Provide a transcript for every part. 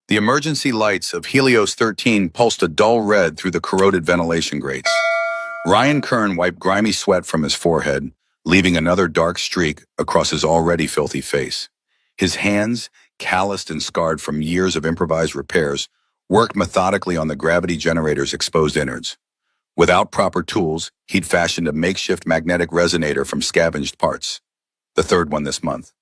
The emergency lights of Helios 13 pulsed a dull red through the corroded ventilation grates. Ryan Kern wiped grimy sweat from his forehead, leaving another dark streak across his already filthy face. His hands, calloused and scarred from years of improvised repairs, worked methodically on the gravity generator's exposed innards. Without proper tools, he'd fashioned a makeshift magnetic resonator from scavenged parts. The third one this month.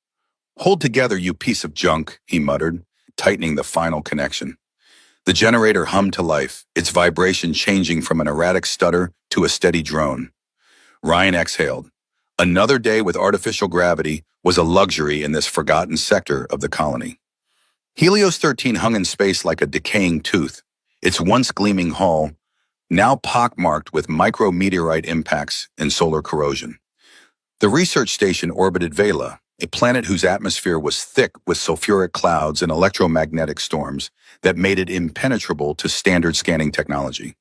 "Hold together, you piece of junk," he muttered, tightening the final connection. The generator hummed to life, its vibration changing from an erratic stutter to a steady drone. Ryan exhaled. Another day with artificial gravity was a luxury in this forgotten sector of the colony. Helios 13 hung in space like a decaying tooth, its once gleaming hull now pockmarked with micrometeorite impacts and solar corrosion. The research station orbited Vela, a planet whose atmosphere was thick with sulfuric clouds and electromagnetic storms that made it impenetrable to standard scanning technology.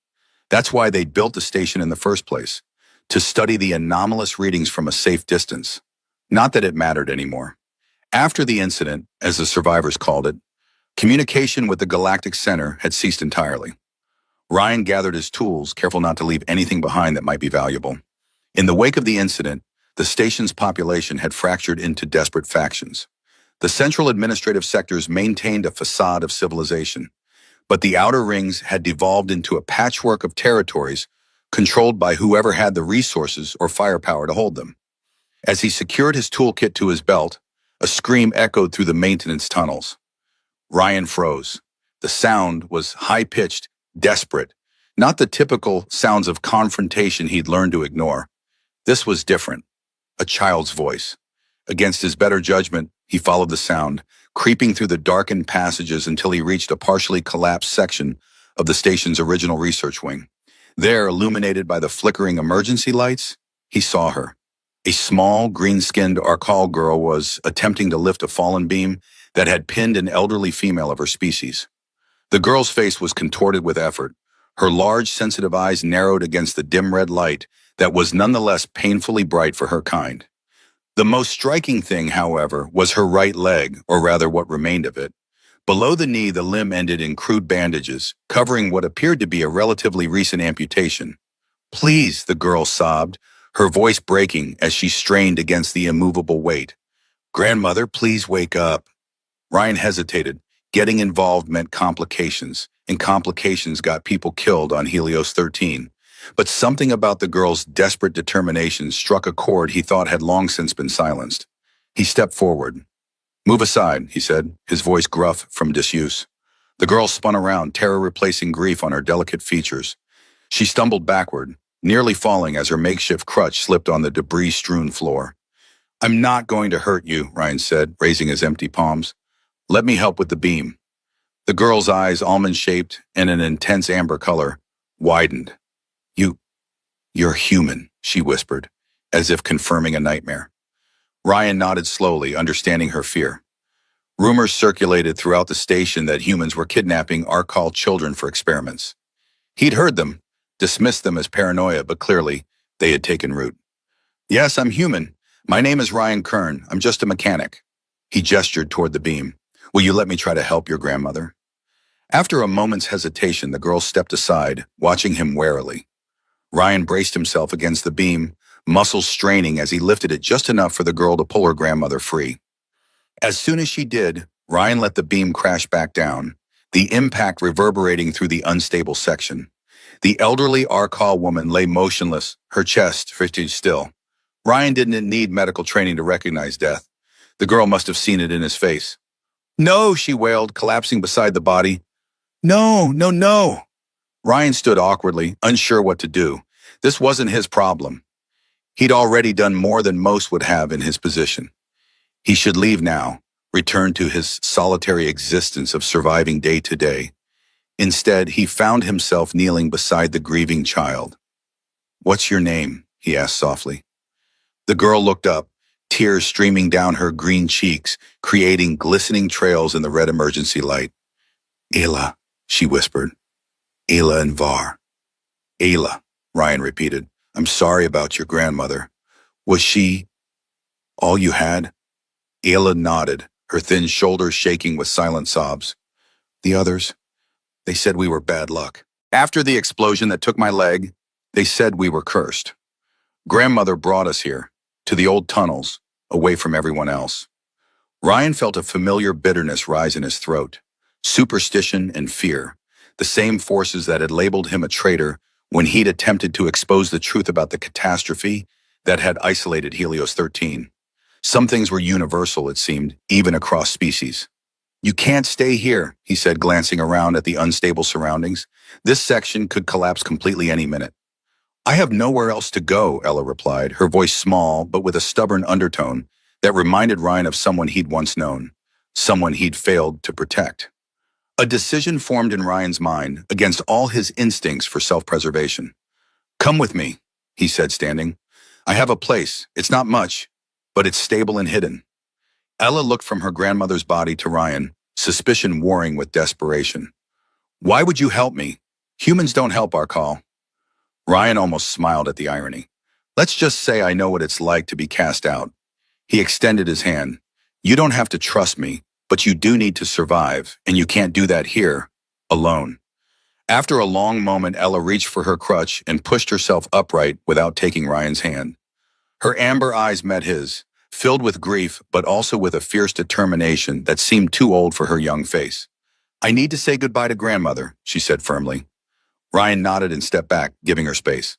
That's why they built the station in the first place, to study the anomalous readings from a safe distance. Not that it mattered anymore. After the incident, as the survivors called it, communication with the Galactic Center had ceased entirely. Ryan gathered his tools, careful not to leave anything behind that might be valuable. In the wake of the incident, the station's population had fractured into desperate factions. The central administrative sectors maintained a facade of civilization, but the outer rings had devolved into a patchwork of territories controlled by whoever had the resources or firepower to hold them. As he secured his toolkit to his belt, a scream echoed through the maintenance tunnels. Ryan froze. The sound was high-pitched, desperate, not the typical sounds of confrontation he'd learned to ignore. This was different. A child's voice. Against his better judgment, he followed the sound, creeping through the darkened passages until he reached a partially collapsed section of the station's original research wing. There, illuminated by the flickering emergency lights, he saw her. A small, green-skinned Arcal girl was attempting to lift a fallen beam that had pinned an elderly female of her species. The girl's face was contorted with effort, her large, sensitive eyes narrowed against the dim red light that was nonetheless painfully bright for her kind. The most striking thing, however, was her right leg, or rather what remained of it. Below the knee, the limb ended in crude bandages, covering what appeared to be a relatively recent amputation. "Please," the girl sobbed, her voice breaking as she strained against the immovable weight. "Grandmother, please wake up." Ryan hesitated. Getting involved meant complications, and complications got people killed on Helios 13. But something about the girl's desperate determination struck a chord he thought had long since been silenced. He stepped forward. "Move aside," he said, his voice gruff from disuse. The girl spun around, terror replacing grief on her delicate features. She stumbled backward, nearly falling as her makeshift crutch slipped on the debris-strewn floor. "I'm not going to hurt you," Ryan said, raising his empty palms. "Let me help with the beam." The girl's eyes, almond-shaped and an intense amber color, widened. You're human," she whispered, as if confirming a nightmare. Ryan nodded slowly, understanding her fear. Rumors circulated throughout the station that humans were kidnapping Arcal children for experiments. He'd heard them, dismissed them as paranoia, but clearly, they had taken root. "Yes, I'm human. My name is Ryan Kern. I'm just a mechanic." He gestured toward the beam. "Will you let me try to help your grandmother?" After a moment's hesitation, the girl stepped aside, watching him warily. Ryan braced himself against the beam, muscles straining as he lifted it just enough for the girl to pull her grandmother free. As soon as she did, Ryan let the beam crash back down, the impact reverberating through the unstable section. The elderly Arcal woman lay motionless, her chest fidgeted still. Ryan didn't need medical training to recognize death. The girl must have seen it in his face. "No," she wailed, collapsing beside the body. "No, no, no." Ryan stood awkwardly, unsure what to do. This wasn't his problem. He'd already done more than most would have in his position. He should leave now, return to his solitary existence of surviving day to day. Instead, he found himself kneeling beside the grieving child. "What's your name?" he asked softly. The girl looked up, tears streaming down her green cheeks, creating glistening trails in the red emergency light. "Ayla," she whispered. "Ayla and Var." "Ayla," Ryan repeated. "I'm sorry about your grandmother. Was she all you had?" Ayla nodded, her thin shoulders shaking with silent sobs. The others, they said we were bad luck. After the explosion that took my leg, they said we were cursed. Grandmother brought us here, to the old tunnels, away from everyone else. Ryan felt a familiar bitterness rise in his throat. Superstition and fear, the same forces that had labeled him a traitor when he'd attempted to expose the truth about the catastrophe that had isolated Helios 13. Some things were universal, it seemed, even across species. You can't stay here, he said, glancing around at the unstable surroundings. This section could collapse completely any minute. I have nowhere else to go, Ella replied, her voice small but with a stubborn undertone that reminded Ryan of someone he'd once known, someone he'd failed to protect. A decision formed in Ryan's mind against all his instincts for self-preservation. Come with me, he said, standing. I have a place. It's not much, but it's stable and hidden. Ella looked from her grandmother's body to Ryan, suspicion warring with desperation. Why would you help me? Humans don't help our call. Ryan almost smiled at the irony. Let's just say I know what it's like to be cast out. He extended his hand. You don't have to trust me, but you do need to survive, and you can't do that here, alone. After a long moment, Ella reached for her crutch and pushed herself upright without taking Ryan's hand. Her amber eyes met his, filled with grief but also with a fierce determination that seemed too old for her young face. I need to say goodbye to grandmother, she said firmly. Ryan nodded and stepped back, giving her space.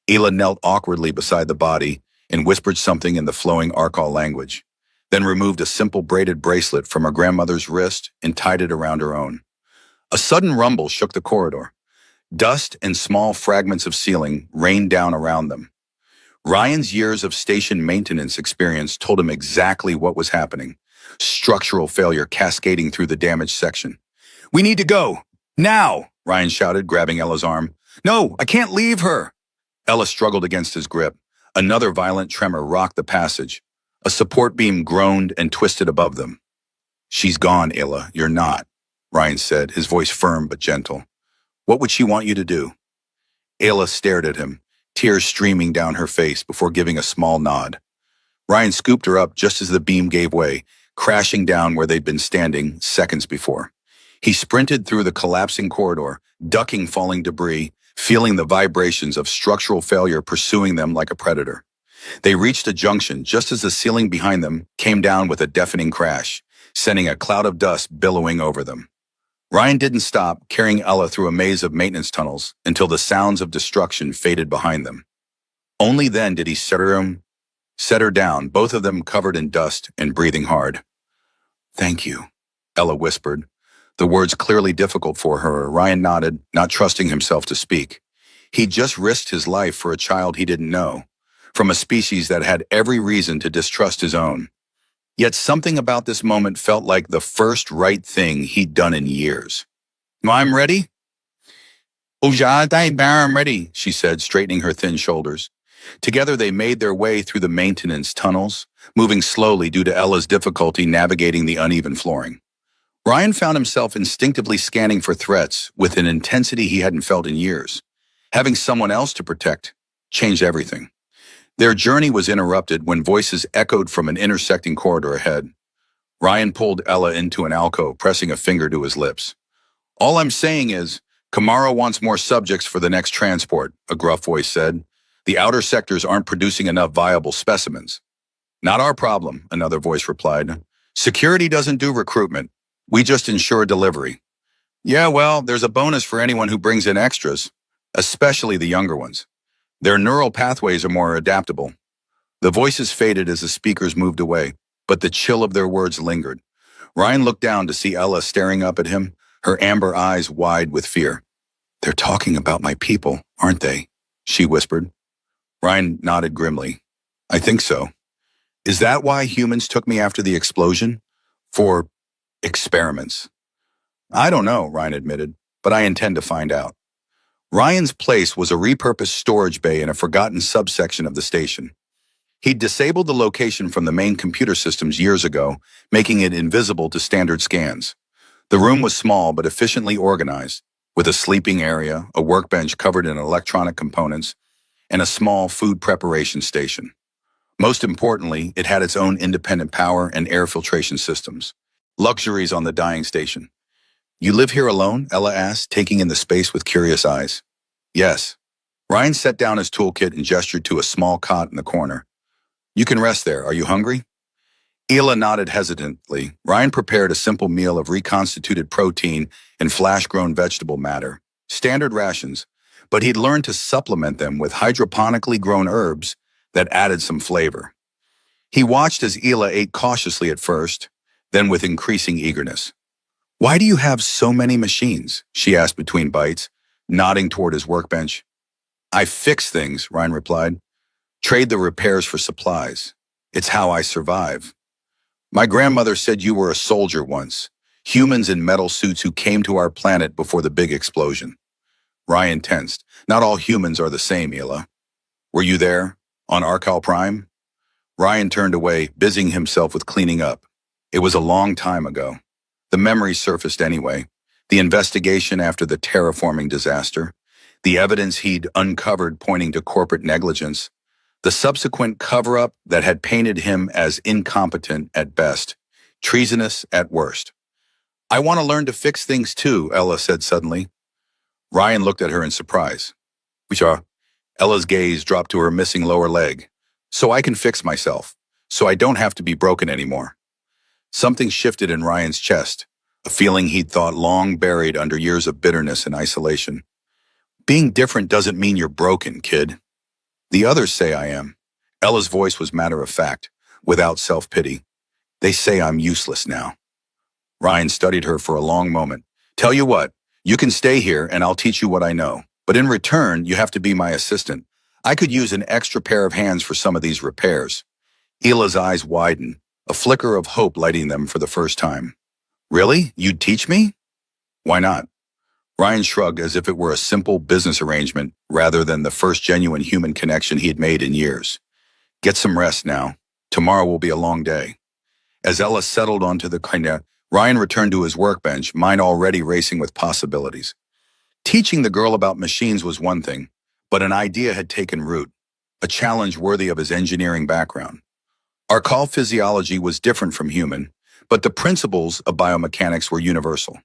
Ella knelt awkwardly beside the body and whispered something in the flowing Arcall language, then removed a simple braided bracelet from her grandmother's wrist and tied it around her own. A sudden rumble shook the corridor. Dust and small fragments of ceiling rained down around them. Ryan's years of station maintenance experience told him exactly what was happening. Structural failure cascading through the damaged section. We need to go! Now! Ryan shouted, grabbing Ella's arm. No, I can't leave her! Ella struggled against his grip. Another violent tremor rocked the passage. A support beam groaned and twisted above them. She's gone, Ella. You're not, Ryan said, his voice firm but gentle. What would she want you to do? Ella stared at him, tears streaming down her face before giving a small nod. Ryan scooped her up just as the beam gave way, crashing down where they'd been standing seconds before. He sprinted through the collapsing corridor, ducking falling debris, feeling the vibrations of structural failure pursuing them like a predator. They reached a junction just as the ceiling behind them came down with a deafening crash, sending a cloud of dust billowing over them. Ryan didn't stop, carrying Ella through a maze of maintenance tunnels until the sounds of destruction faded behind them. Only then did he set her down, both of them covered in dust and breathing hard. Thank you, Ella whispered, the words clearly difficult for her. Ryan nodded, not trusting himself to speak. He'd just risked his life for a child he didn't know, from a species that had every reason to distrust his own. Yet something about this moment felt like the first right thing he'd done in years. I'm ready? I'm ready, she said, straightening her thin shoulders. Together they made their way through the maintenance tunnels, moving slowly due to Ella's difficulty navigating the uneven flooring. Ryan found himself instinctively scanning for threats with an intensity he hadn't felt in years. Having someone else to protect changed everything. Their journey was interrupted when voices echoed from an intersecting corridor ahead. Ryan pulled Ella into an alcove, pressing a finger to his lips. All I'm saying is, Kamara wants more subjects for the next transport, a gruff voice said. The outer sectors aren't producing enough viable specimens. Not our problem, another voice replied. Security doesn't do recruitment. We just ensure delivery. Yeah, well, there's a bonus for anyone who brings in extras, especially the younger ones. Their neural pathways are more adaptable. The voices faded as the speakers moved away, but the chill of their words lingered. Ryan looked down to see Ella staring up at him, her amber eyes wide with fear. They're talking about my people, aren't they? She whispered. Ryan nodded grimly. I think so. Is that why humans took me after the explosion? For experiments. I don't know, Ryan admitted, but I intend to find out. Ryan's place was a repurposed storage bay in a forgotten subsection of the station. He'd disabled the location from the main computer systems years ago, making it invisible to standard scans. The room was small but efficiently organized, with a sleeping area, a workbench covered in electronic components, and a small food preparation station. Most importantly, it had its own independent power and air filtration systems. Luxuries on the dying station. You live here alone? Ella asked, taking in the space with curious eyes. Yes. Ryan set down his toolkit and gestured to a small cot in the corner. You can rest there. Are you hungry? Ella nodded hesitantly. Ryan prepared a simple meal of reconstituted protein and flash-grown vegetable matter, standard rations, but he'd learned to supplement them with hydroponically grown herbs that added some flavor. He watched as Ella ate cautiously at first, then with increasing eagerness. Why do you have so many machines? She asked between bites, nodding toward his workbench. I fix things, Ryan replied. Trade the repairs for supplies. It's how I survive. My grandmother said you were a soldier once, humans in metal suits who came to our planet before the big explosion. Ryan tensed. Not all humans are the same, Ella. Were you there, on Arcal Prime? Ryan turned away, busying himself with cleaning up. It was a long time ago. The memories surfaced anyway. The investigation after the terraforming disaster, the evidence he'd uncovered pointing to corporate negligence, the subsequent cover-up that had painted him as incompetent at best, treasonous at worst. I want to learn to fix things too, Ella said suddenly. Ryan looked at her in surprise. Ella's gaze dropped to her missing lower leg. So I can fix myself, so I don't have to be broken anymore. Something shifted in Ryan's chest, a feeling he'd thought long buried under years of bitterness and isolation. Being different doesn't mean you're broken, kid. The others say I am. Ella's voice was matter-of-fact, without self-pity. They say I'm useless now. Ryan studied her for a long moment. Tell you what, you can stay here and I'll teach you what I know. But in return, you have to be my assistant. I could use an extra pair of hands for some of these repairs. Ella's eyes widened, a flicker of hope lighting them for the first time. Really? You'd teach me? Why not? Ryan shrugged as if it were a simple business arrangement rather than the first genuine human connection he had made in years. Get some rest now. Tomorrow will be a long day. As Ella settled onto the kinda, Ryan returned to his workbench, mind already racing with possibilities. Teaching the girl about machines was one thing, but an idea had taken root, a challenge worthy of his engineering background. Arcal physiology was different from human, but the principles of biomechanics were universal.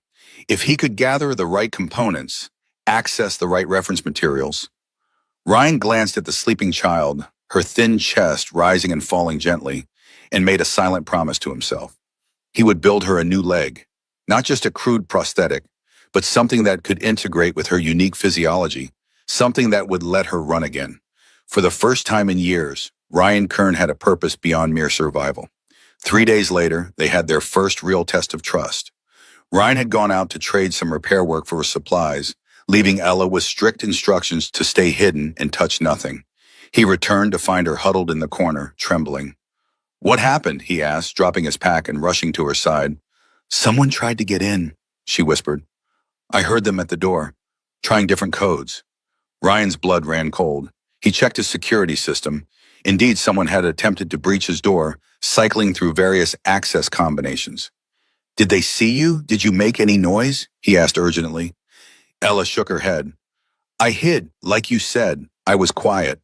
If he could gather the right components, access the right reference materials. Ryan glanced at the sleeping child, her thin chest rising and falling gently, and made a silent promise to himself. He would build her a new leg, not just a crude prosthetic, but something that could integrate with her unique physiology, something that would let her run again. For the first time in years, Ryan Kern had a purpose beyond mere survival. 3 days later, they had their first real test of trust. Ryan had gone out to trade some repair work for supplies, leaving Ella with strict instructions to stay hidden and touch nothing. He returned to find her huddled in the corner, trembling. What happened? He asked, dropping his pack and rushing to her side. Someone tried to get in, she whispered. I heard them at the door, trying different codes. Ryan's blood ran cold. He checked his security system. Indeed, someone had attempted to breach his door, cycling through various access combinations. Did they see you? Did you make any noise? He asked urgently. Ella shook her head. I hid, like you said. I was quiet.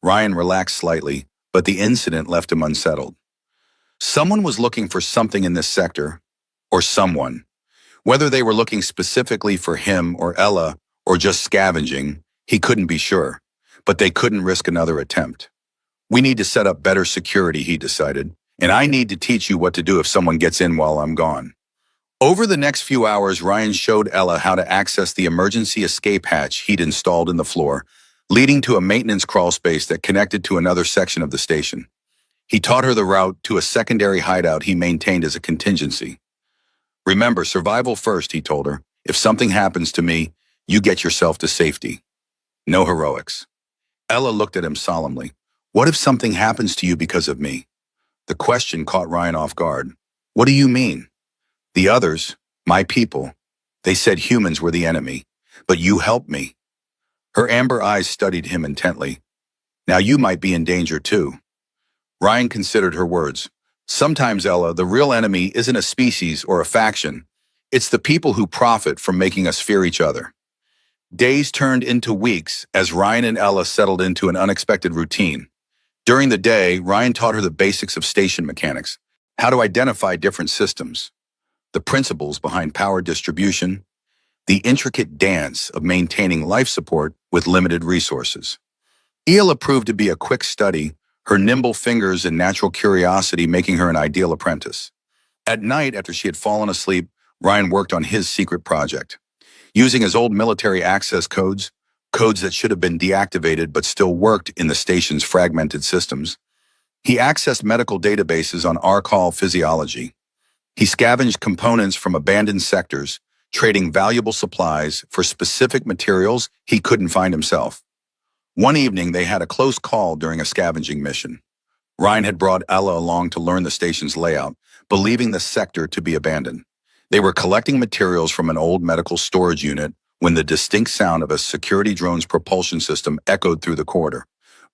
Ryan relaxed slightly, but the incident left him unsettled. Someone was looking for something in this sector, or someone. Whether they were looking specifically for him or Ella, or just scavenging, he couldn't be sure, but they couldn't risk another attempt. We need to set up better security, he decided, and I need to teach you what to do if someone gets in while I'm gone. Over the next few hours, Ryan showed Ella how to access the emergency escape hatch he'd installed in the floor, leading to a maintenance crawl space that connected to another section of the station. He taught her the route to a secondary hideout he maintained as a contingency. Remember, survival first, he told her. If something happens to me, you get yourself to safety. No heroics. Ella looked at him solemnly. What if something happens to you because of me? The question caught Ryan off guard. What do you mean? The others, my people, they said humans were the enemy, but you helped me. Her amber eyes studied him intently. Now you might be in danger too. Ryan considered her words. Sometimes, Ella, the real enemy isn't a species or a faction. It's the people who profit from making us fear each other. Days turned into weeks as Ryan and Ella settled into an unexpected routine. During the day, Ryan taught her the basics of station mechanics, how to identify different systems. the principles behind power distribution, the intricate dance of maintaining life support with limited resources. Ela proved to be a quick study, her nimble fingers and natural curiosity making her an ideal apprentice. At night, after she had fallen asleep, Ryan worked on his secret project. Using his old military access codes, codes that should have been deactivated but still worked in the station's fragmented systems, he accessed medical databases on Arcall physiology. He scavenged components from abandoned sectors, trading valuable supplies for specific materials he couldn't find himself. One evening, they had a close call during a scavenging mission. Ryan had brought Ella along to learn the station's layout, believing the sector to be abandoned. They were collecting materials from an old medical storage unit when the distinct sound of a security drone's propulsion system echoed through the corridor.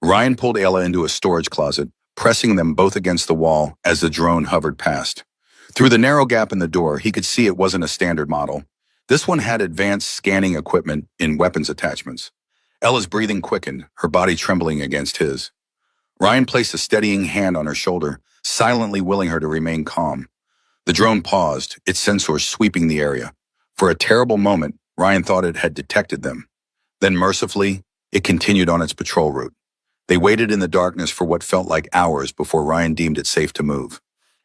Ryan pulled Ella into a storage closet, pressing them both against the wall as the drone hovered past. Through the narrow gap in the door, he could see it wasn't a standard model. This one had advanced scanning equipment in weapons attachments. Ella's breathing quickened, her body trembling against his. Ryan placed a steadying hand on her shoulder, silently willing her to remain calm. The drone paused, its sensors sweeping the area. For a terrible moment, Ryan thought it had detected them. Then mercifully, it continued on its patrol route. They waited in the darkness for what felt like hours before Ryan deemed it safe to move.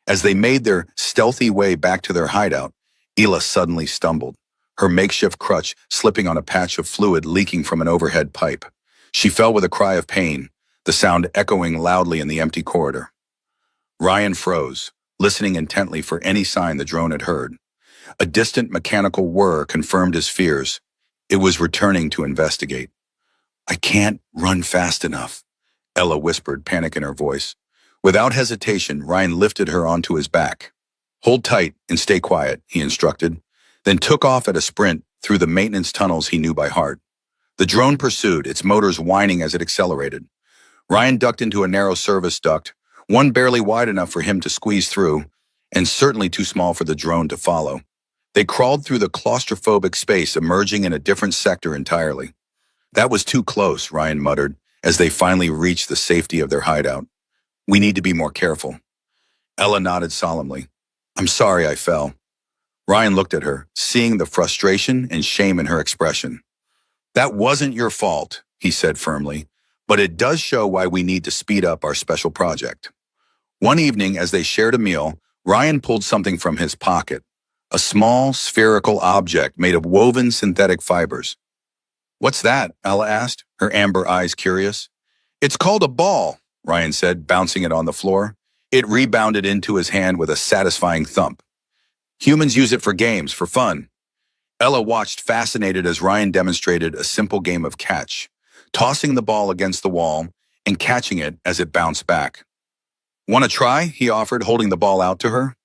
As they made their stealthy way back to their hideout, Ela suddenly stumbled, her makeshift crutch slipping on a patch of fluid leaking from an overhead pipe. She fell with a cry of pain, the sound echoing loudly in the empty corridor. Ryan froze, listening intently for any sign the drone had heard. A distant mechanical whir confirmed his fears. It was returning to investigate. "I can't run fast enough," Ella whispered, panic in her voice. Without hesitation, Ryan lifted her onto his back. "Hold tight and stay quiet," he instructed, then took off at a sprint through the maintenance tunnels he knew by heart. The drone pursued, its motors whining as it accelerated. Ryan ducked into a narrow service duct, one barely wide enough for him to squeeze through, and certainly too small for the drone to follow. They crawled through the claustrophobic space, emerging in a different sector entirely. "That was too close," Ryan muttered, as they finally reached the safety of their hideout. "We need to be more careful." Ella nodded solemnly. "I'm sorry I fell." Ryan looked at her, seeing the frustration and shame in her expression. "That wasn't your fault," he said firmly, "but it does show why we need to speed up our special project." One evening, as they shared a meal, Ryan pulled something from his pocket, a small, spherical object made of woven synthetic fibers. "What's that?" Ella asked, her amber eyes curious. "It's called a ball," Ryan said, bouncing it on the floor. It rebounded into his hand with a satisfying thump. "Humans use it for games, for fun." Ella watched fascinated as Ryan demonstrated a simple game of catch, tossing the ball against the wall and catching it as it bounced back. "Want to try?" he offered, holding the ball out to her.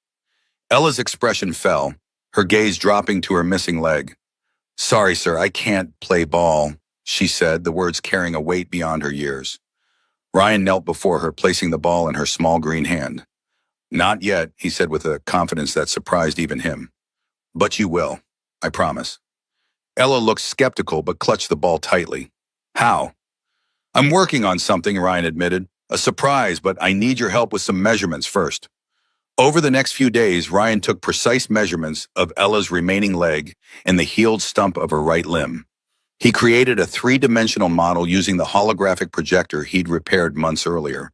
Ella's expression fell, her gaze dropping to her missing leg. "Sorry, sir, I can't play ball," she said, the words carrying a weight beyond her years. Ryan knelt before her, placing the ball in her small green hand. "Not yet," he said with a confidence that surprised even him. "But you will, I promise." Ella looked skeptical but clutched the ball tightly. "How?" "I'm working on something," Ryan admitted. "A surprise, but I need your help with some measurements first." Over the next few days, Ryan took precise measurements of Ella's remaining leg and the healed stump of her right limb. He created a three-dimensional model using the holographic projector he'd repaired months earlier,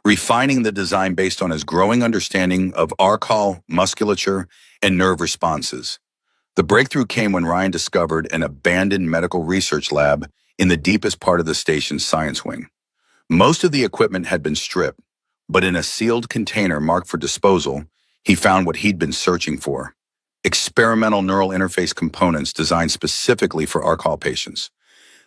refining the design based on his growing understanding of Arcall musculature and nerve responses. The breakthrough came when Ryan discovered an abandoned medical research lab in the deepest part of the station's science wing. Most of the equipment had been stripped, but in a sealed container marked for disposal, he found what he'd been searching for: experimental neural interface components designed specifically for Arcall patients.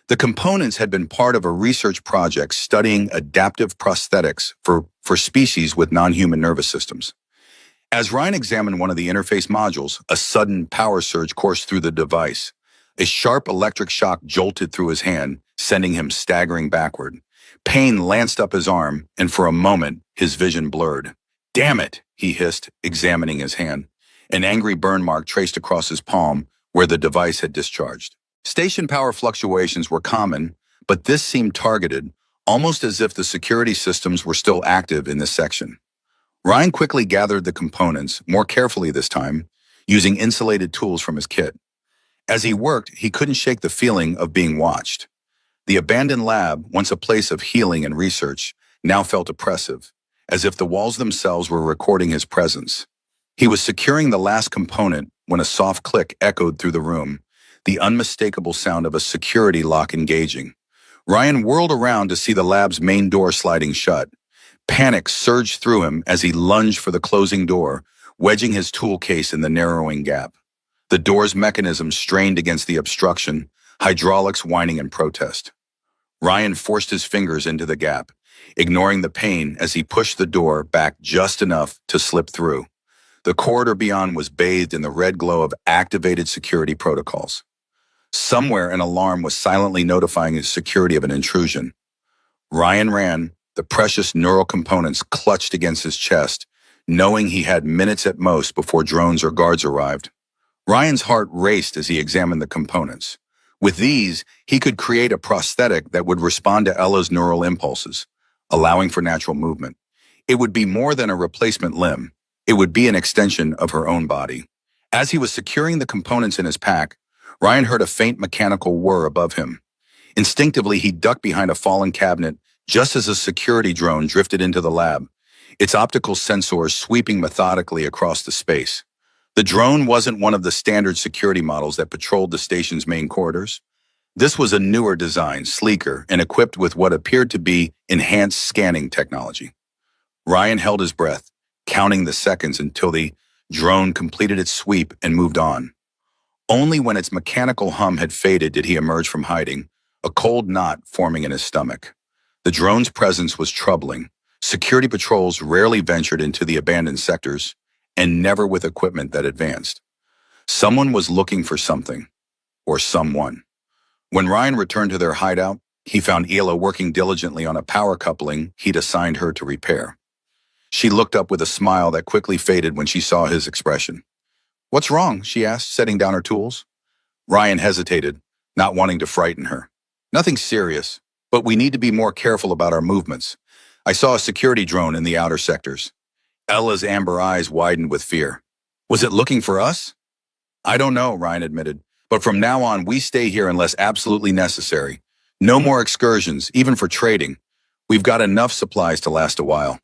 The components had been part of a research project studying adaptive prosthetics for species with non-human nervous systems. As Ryan examined one of the interface modules, a sudden power surge coursed through the device. A sharp electric shock jolted through his hand, sending him staggering backward. Pain lanced up his arm, and for a moment, his vision blurred. "Damn it," he hissed, examining his hand. An angry burn mark traced across his palm where the device had discharged. Station power fluctuations were common, but this seemed targeted, almost as if the security systems were still active in this section. Ryan quickly gathered the components, more carefully this time, using insulated tools from his kit. As he worked, he couldn't shake the feeling of being watched. The abandoned lab, once a place of healing and research, now felt oppressive, as if the walls themselves were recording his presence. He was securing the last component when a soft click echoed through the room, the unmistakable sound of a security lock engaging. Ryan whirled around to see the lab's main door sliding shut. Panic surged through him as he lunged for the closing door, wedging his tool case in the narrowing gap. The door's mechanism strained against the obstruction, hydraulics whining in protest. Ryan forced his fingers into the gap, ignoring the pain as he pushed the door back just enough to slip through. The corridor beyond was bathed in the red glow of activated security protocols. Somewhere an alarm was silently notifying his security of an intrusion. Ryan ran, the precious neural components clutched against his chest, knowing he had minutes at most before drones or guards arrived. Ryan's heart raced as he examined the components. With these, he could create a prosthetic that would respond to Ella's neural impulses, allowing for natural movement. It would be more than a replacement limb. It would be an extension of her own body. As he was securing the components in his pack, Ryan heard a faint mechanical whir above him. Instinctively, he ducked behind a fallen cabinet just as a security drone drifted into the lab, its optical sensors sweeping methodically across the space. The drone wasn't one of the standard security models that patrolled the station's main corridors. This was a newer design, sleeker, and equipped with what appeared to be enhanced scanning technology. Ryan held his breath, counting the seconds until the drone completed its sweep and moved on. Only when its mechanical hum had faded did he emerge from hiding, a cold knot forming in his stomach. The drone's presence was troubling. Security patrols rarely ventured into the abandoned sectors, and never with equipment that advanced. Someone was looking for something, or someone. When Ryan returned to their hideout, he found Hila working diligently on a power coupling he'd assigned her to repair. She looked up with a smile that quickly faded when she saw his expression. "What's wrong?" she asked, setting down her tools. Ryan hesitated, not wanting to frighten her. "Nothing serious, but we need to be more careful about our movements. I saw a security drone in the outer sectors." Ella's amber eyes widened with fear. "Was it looking for us?" "I don't know," Ryan admitted, "but from now on we stay here unless absolutely necessary. No more excursions, even for trading. We've got enough supplies to last a while."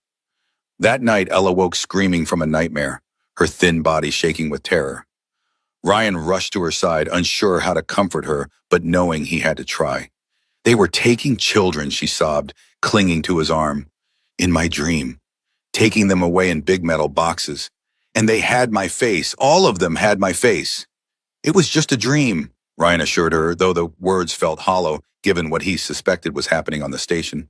That night, Ella woke screaming from a nightmare, her thin body shaking with terror. Ryan rushed to her side, unsure how to comfort her, but knowing he had to try. "They were taking children," she sobbed, clinging to his arm. "In my dream. Taking them away in big metal boxes. And they had my face. All of them had my face." "It was just a dream," Ryan assured her, though the words felt hollow, given what he suspected was happening on the station.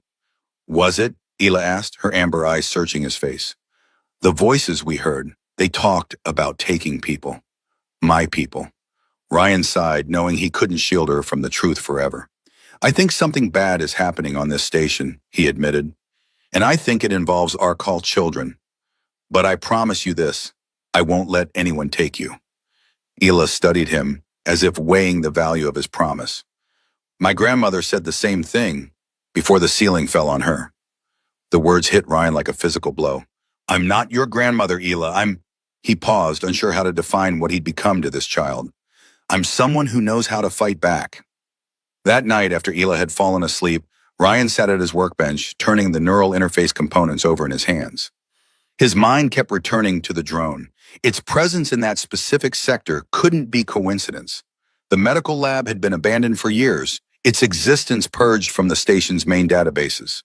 "Was it?" Hila asked, her amber eyes searching his face. "The voices we heard, they talked about taking people. My people." Ryan sighed, knowing he couldn't shield her from the truth forever. "I think something bad is happening on this station," he admitted. "And I think it involves our call children. But I promise you this, I won't let anyone take you." Hila studied him, as if weighing the value of his promise. "My grandmother said the same thing before the ceiling fell on her." The words hit Ryan like a physical blow. "I'm not your grandmother, Hila. He paused, unsure how to define what he'd become to this child. "I'm someone who knows how to fight back." That night, after Hila had fallen asleep, Ryan sat at his workbench, turning the neural interface components over in his hands. His mind kept returning to the drone. Its presence in that specific sector couldn't be coincidence. The medical lab had been abandoned for years, its existence purged from the station's main databases.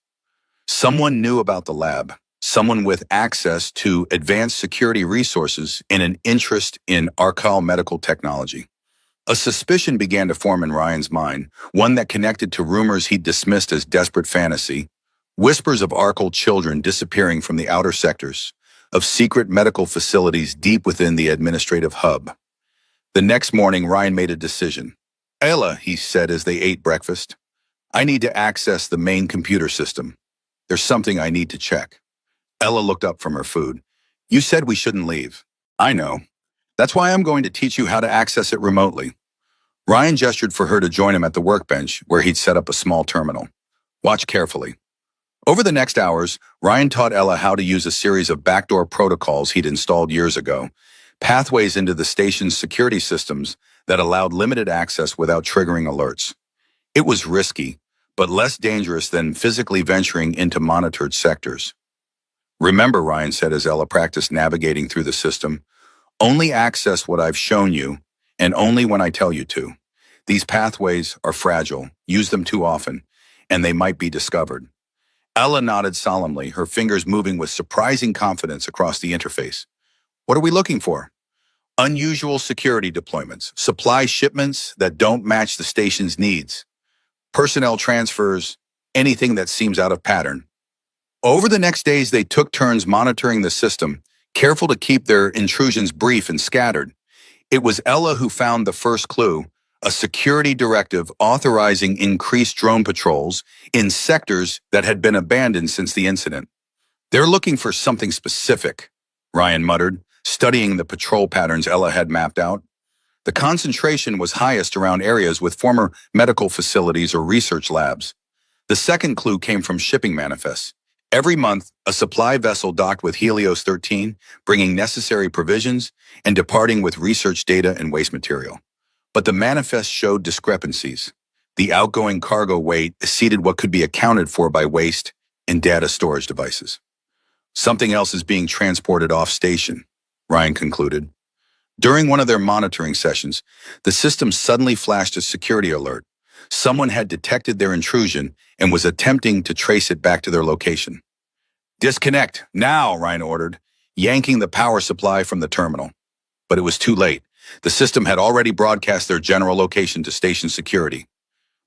Someone knew about the lab, someone with access to advanced security resources and an interest in archival medical technology. A suspicion began to form in Ryan's mind, one that connected to rumors he'd dismissed as desperate fantasy, whispers of Arkle children disappearing from the outer sectors, of secret medical facilities deep within the administrative hub. The next morning, Ryan made a decision. "Ella," he said as they ate breakfast, "I need to access the main computer system. There's something I need to check." Ella looked up from her food. "You said we shouldn't leave." "I know. That's why I'm going to teach you how to access it remotely." Ryan gestured for her to join him at the workbench, where he'd set up a small terminal. "Watch carefully." Over the next hours, Ryan taught Ella how to use a series of backdoor protocols he'd installed years ago, pathways into the station's security systems that allowed limited access without triggering alerts. It was risky, but less dangerous than physically venturing into monitored sectors. Remember, Ryan said as Ella practiced navigating through the system, only access what I've shown you, and only when I tell you to. These pathways are fragile, use them too often, and they might be discovered. Ella nodded solemnly, her fingers moving with surprising confidence across the interface. What are we looking for? Unusual security deployments, supply shipments that don't match the station's needs, personnel transfers, anything that seems out of pattern. Over the next days, they took turns monitoring the system, careful to keep their intrusions brief and scattered. It was Ella who found the first clue, a security directive authorizing increased drone patrols in sectors that had been abandoned since the incident. They're looking for something specific, Ryan muttered, studying the patrol patterns Ella had mapped out. The concentration was highest around areas with former medical facilities or research labs. The second clue came from shipping manifests. Every month, a supply vessel docked with Helios 13, bringing necessary provisions and departing with research data and waste material. But the manifest showed discrepancies. The outgoing cargo weight exceeded what could be accounted for by waste and data storage devices. Something else is being transported off-station, Ryan concluded. During one of their monitoring sessions, the system suddenly flashed a security alert. Someone had detected their intrusion and was attempting to trace it back to their location. Disconnect, now, Ryan ordered, yanking the power supply from the terminal. But it was too late. The system had already broadcast their general location to station security.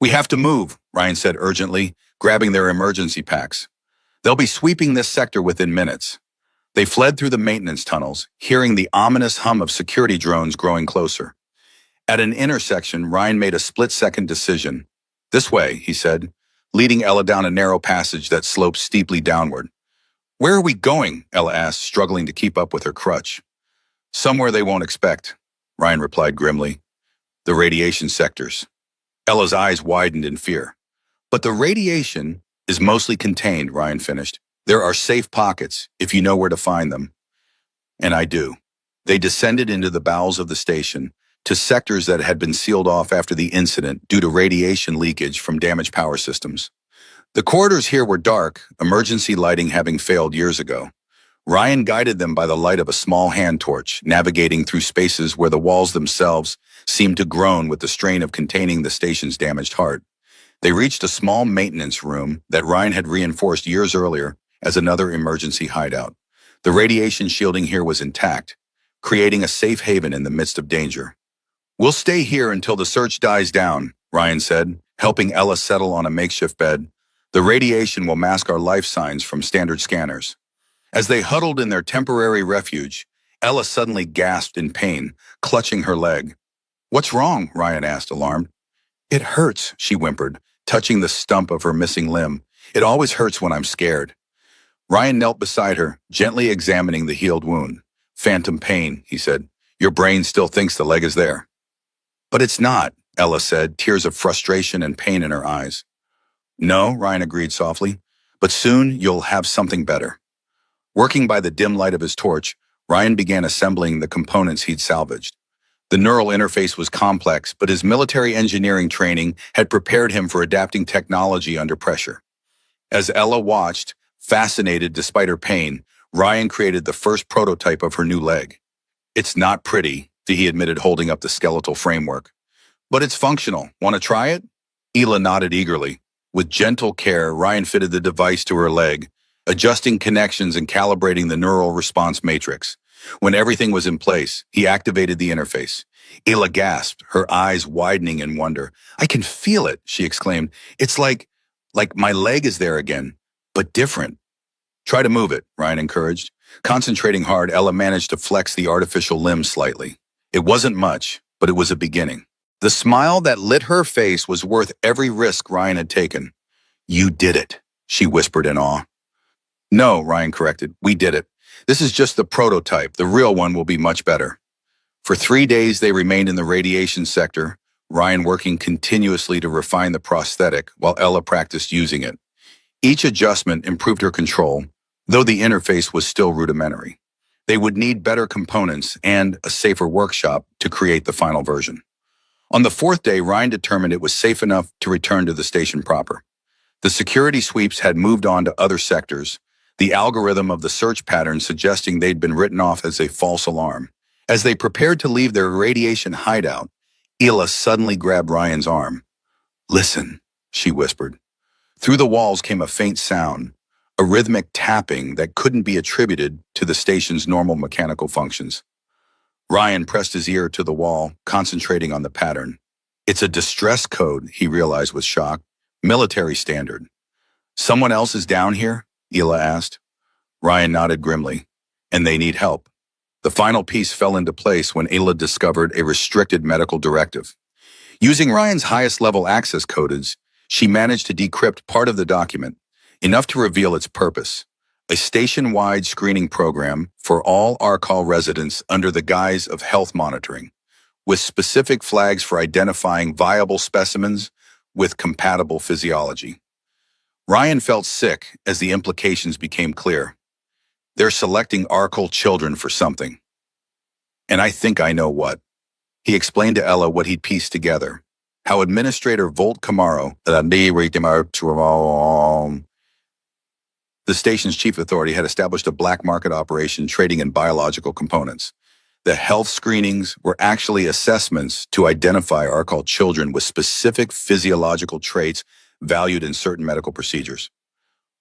We have to move, Ryan said urgently, grabbing their emergency packs. They'll be sweeping this sector within minutes. They fled through the maintenance tunnels, hearing the ominous hum of security drones growing closer. At an intersection, Ryan made a split-second decision. This way, he said, leading Ella down a narrow passage that sloped steeply downward. Where are we going? Ella asked, struggling to keep up with her crutch. Somewhere they won't expect, Ryan replied grimly. The radiation sectors. Ella's eyes widened in fear. But the radiation is mostly contained, Ryan finished. There are safe pockets, if you know where to find them. And I do. They descended into the bowels of the station, to sectors that had been sealed off after the incident due to radiation leakage from damaged power systems. The corridors here were dark, emergency lighting having failed years ago. Ryan guided them by the light of a small hand torch, navigating through spaces where the walls themselves seemed to groan with the strain of containing the station's damaged heart. They reached a small maintenance room that Ryan had reinforced years earlier as another emergency hideout. The radiation shielding here was intact, creating a safe haven in the midst of danger. We'll stay here until the search dies down, Ryan said, helping Ella settle on a makeshift bed. The radiation will mask our life signs from standard scanners. As they huddled in their temporary refuge, Ella suddenly gasped in pain, clutching her leg. What's wrong? Ryan asked, alarmed. It hurts, she whimpered, touching the stump of her missing limb. It always hurts when I'm scared. Ryan knelt beside her, gently examining the healed wound. Phantom pain, he said. Your brain still thinks the leg is there. But it's not, Ella said, tears of frustration and pain in her eyes. No, Ryan agreed softly, but soon you'll have something better. Working by the dim light of his torch, Ryan began assembling the components he'd salvaged. The neural interface was complex, but his military engineering training had prepared him for adapting technology under pressure. As Ella watched, fascinated despite her pain, Ryan created the first prototype of her new leg. It's not pretty, he admitted, holding up the skeletal framework. But it's functional. Want to try it? Ella nodded eagerly. With gentle care, Ryan fitted the device to her leg, adjusting connections and calibrating the neural response matrix. When everything was in place, he activated the interface. Ella gasped, her eyes widening in wonder. I can feel it, she exclaimed. It's like my leg is there again, but different. Try to move it, Ryan encouraged. Concentrating hard, Ella managed to flex the artificial limb slightly. It wasn't much, but it was a beginning. The smile that lit her face was worth every risk Ryan had taken. You did it, she whispered in awe. No, Ryan corrected, we did it. This is just the prototype. The real one will be much better. For 3 days, they remained in the radiation sector, Ryan working continuously to refine the prosthetic while Ella practiced using it. Each adjustment improved her control, though the interface was still rudimentary. They would need better components and a safer workshop to create the final version. On the fourth day, Ryan determined it was safe enough to return to the station proper. The security sweeps had moved on to other sectors, the algorithm of the search pattern suggesting they'd been written off as a false alarm. As they prepared to leave their radiation hideout, Hila suddenly grabbed Ryan's arm. "Listen," she whispered. Through the walls came a faint sound, a rhythmic tapping that couldn't be attributed to the station's normal mechanical functions. Ryan pressed his ear to the wall, concentrating on the pattern. "It's a distress code," he realized with shock. "Military standard." "Someone else is down here?" Hila asked. Ryan nodded grimly. "And they need help." The final piece fell into place when Hila discovered a restricted medical directive. Using Ryan's highest level access codes, she managed to decrypt part of the document, enough to reveal its purpose: a station-wide screening program for all Arcall residents under the guise of health monitoring, with specific flags for identifying viable specimens with compatible physiology. Ryan felt sick as the implications became clear. They're selecting Arcall children for something. And I think I know what. He explained to Ella what he'd pieced together. How Administrator Volt Camaro, the station's chief authority, had established a black market operation trading in biological components. The health screenings were actually assessments to identify Arcall children with specific physiological traits valued in certain medical procedures.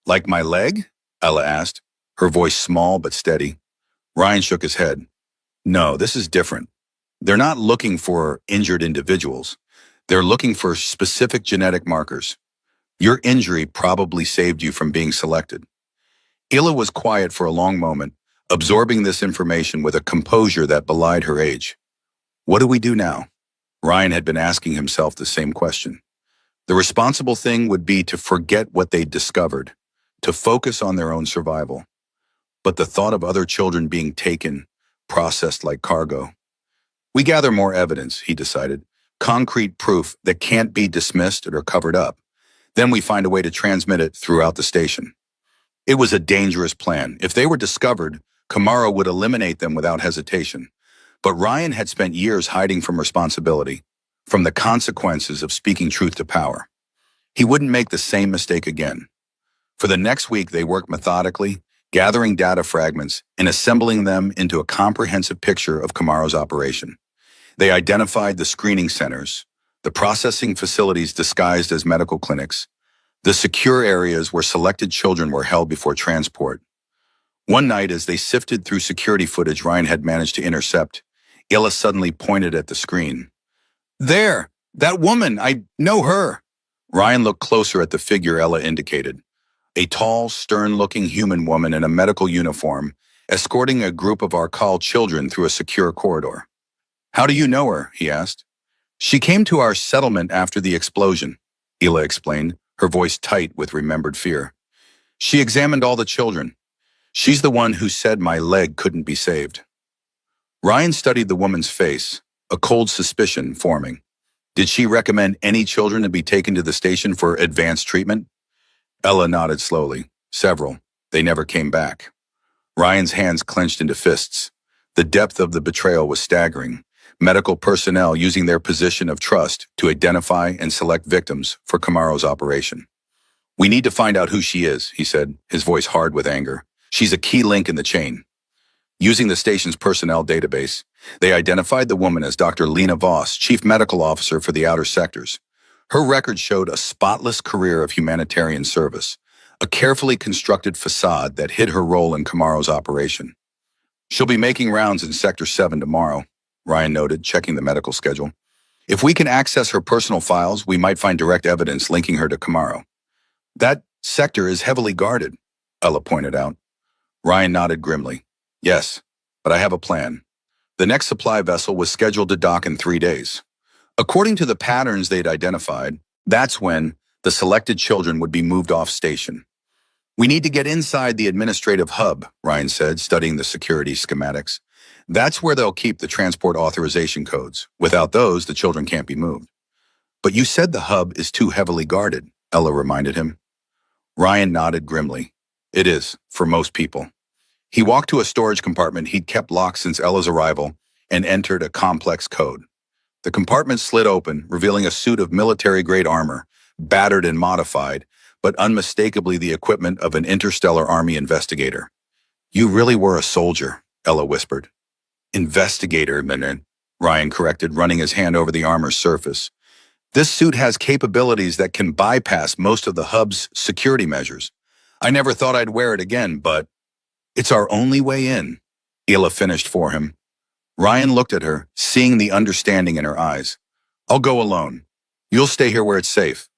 "Like my leg?" Ella asked, her voice small but steady. Ryan shook his head. "No, this is different. They're not looking for injured individuals. They're looking for specific genetic markers. Your injury probably saved you from being selected." Hila was quiet for a long moment, absorbing this information with a composure that belied her age. "What do we do now?" Ryan had been asking himself the same question. The responsible thing would be to forget what they'd discovered, to focus on their own survival. But the thought of other children being taken, processed like cargo. "We gather more evidence," he decided, "concrete proof that can't be dismissed or covered up. Then we find a way to transmit it throughout the station." It was a dangerous plan. If they were discovered, Camaro would eliminate them without hesitation. But Ryan had spent years hiding from responsibility, from the consequences of speaking truth to power. He wouldn't make the same mistake again. For the next week, they worked methodically, gathering data fragments and assembling them into a comprehensive picture of Camaro's operation. They identified the screening centers, the processing facilities disguised as medical clinics, the secure areas where selected children were held before transport. One night, as they sifted through security footage Ryan had managed to intercept, Hila suddenly pointed at the screen. "There! That woman! I know her!" Ryan looked closer at the figure Ella indicated. A tall, stern-looking human woman in a medical uniform, escorting a group of Arcall children through a secure corridor. "How do you know her?" he asked. "She came to our settlement after the explosion," Hila explained, her voice tight with remembered fear. "She examined all the children. She's the one who said my leg couldn't be saved." Ryan studied the woman's face, a cold suspicion forming. Did she recommend any children to be taken to the station for advanced treatment? Ella nodded slowly. "Several. They never came back." Ryan's hands clenched into fists. The depth of the betrayal was staggering. Medical personnel using their position of trust to identify and select victims for Camaro's operation. "We need to find out who she is," he said, his voice hard with anger. "She's a key link in the chain." Using the station's personnel database, they identified the woman as Dr. Lena Voss, Chief Medical Officer for the outer sectors. Her record showed a spotless career of humanitarian service, a carefully constructed facade that hid her role in Camaro's operation. "She'll be making rounds in Sector 7 tomorrow," Ryan noted, checking the medical schedule. "If we can access her personal files, we might find direct evidence linking her to Camaro." "That sector is heavily guarded," Ella pointed out. Ryan nodded grimly. "Yes, but I have a plan." The next supply vessel was scheduled to dock in 3 days. According to the patterns they'd identified, that's when the selected children would be moved off station. "We need to get inside the administrative hub," Ryan said, studying the security schematics. "That's where they'll keep the transport authorization codes. Without those, the children can't be moved." "But you said the hub is too heavily guarded," Ella reminded him. Ryan nodded grimly. "It is, for most people." He walked to a storage compartment he'd kept locked since Ella's arrival and entered a complex code. The compartment slid open, revealing a suit of military-grade armor, battered and modified, but unmistakably the equipment of an interstellar army investigator. "You really were a soldier," Ella whispered. "Investigator, Minute," Ryan corrected, running his hand over the armor's surface. "This suit has capabilities that can bypass most of the hub's security measures. I never thought I'd wear it again, but it's our only way in," Ella finished for him. Ryan looked at her, seeing the understanding in her eyes. "I'll go alone. You'll stay here where it's safe."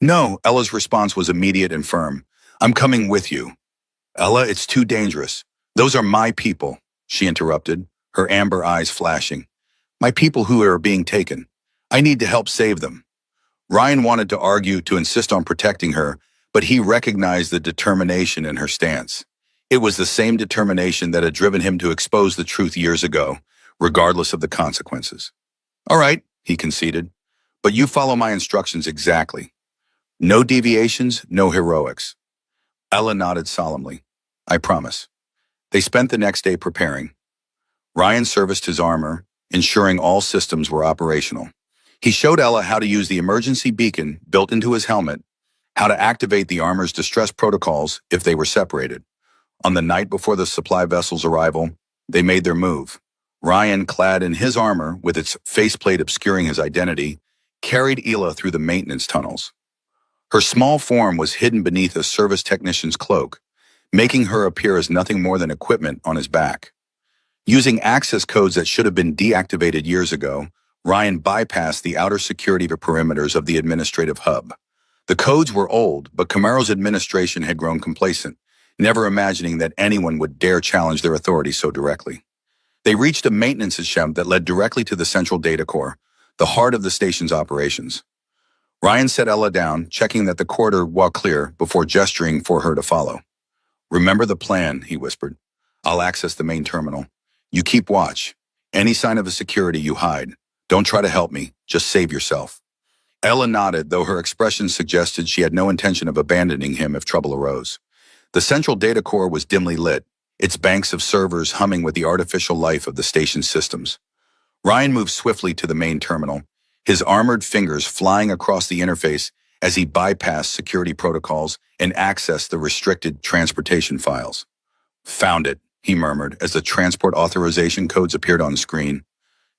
"No," Ella's response was immediate and firm. "I'm coming with you." "Ella, it's too dangerous. Those are my people," she interrupted, her amber eyes flashing. "My people who are being taken. I need to help save them." Ryan wanted to argue, to insist on protecting her, but he recognized the determination in her stance. It was the same determination that had driven him to expose the truth years ago, regardless of the consequences. "All right," he conceded, "but you follow my instructions exactly. No deviations, no heroics." Ella nodded solemnly. "I promise." They spent the next day preparing. Ryan serviced his armor, ensuring all systems were operational. He showed Ella how to use the emergency beacon built into his helmet, how to activate the armor's distress protocols if they were separated. On the night before the supply vessel's arrival, they made their move. Ryan, clad in his armor with its faceplate obscuring his identity, carried Ella through the maintenance tunnels. Her small form was hidden beneath a service technician's cloak, making her appear as nothing more than equipment on his back. Using access codes that should have been deactivated years ago, Ryan bypassed the outer security perimeters of the administrative hub. The codes were old, but Camaro's administration had grown complacent, never imagining that anyone would dare challenge their authority so directly. They reached a maintenance shaft that led directly to the central data core, the heart of the station's operations. Ryan set Ella down, checking that the corridor was clear before gesturing for her to follow. "Remember the plan," he whispered. "I'll access the main terminal. You keep watch. Any sign of a security, you hide. Don't try to help me. Just save yourself." Ella nodded, though her expression suggested she had no intention of abandoning him if trouble arose. The central data core was dimly lit, its banks of servers humming with the artificial life of the station's systems. Ryan moved swiftly to the main terminal, his armored fingers flying across the interface as he bypassed security protocols and accessed the restricted transportation files. "Found it," he murmured as the transport authorization codes appeared on screen.